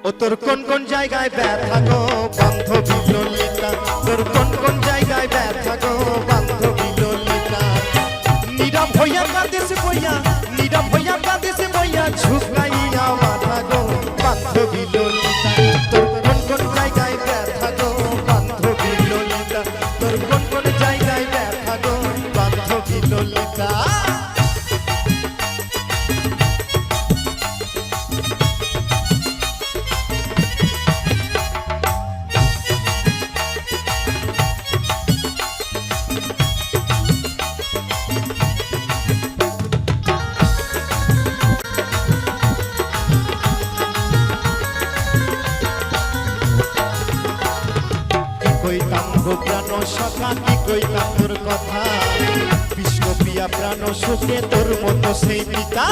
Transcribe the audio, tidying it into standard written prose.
ও তোর কোন কোন জায়গায় ব্যথা গো বান্ধবী ললিতা, তোর কোন কোন জায়গায় ব্যথা গো বান্ধবী ললিতা। নীরব হইয়া কাঁদিস বইয়া, নীরব হইয়া কাঁদিস বইয়া, ঝুঁকাইয়া মাথা গো বান্ধবী ললিতা। তোর কোন কোন জায়গায় ব্যথা গো বান্ধবী ললিতা, তোর কোন কোন জায়গায় ব্যথা গো বান্ধবী ললিতা। প্রাণ সখা কি কইতাম তোর কথা, বিষ্ণু প্রিয়া প্রাণ সুখে তোর মতো সেই পিতা।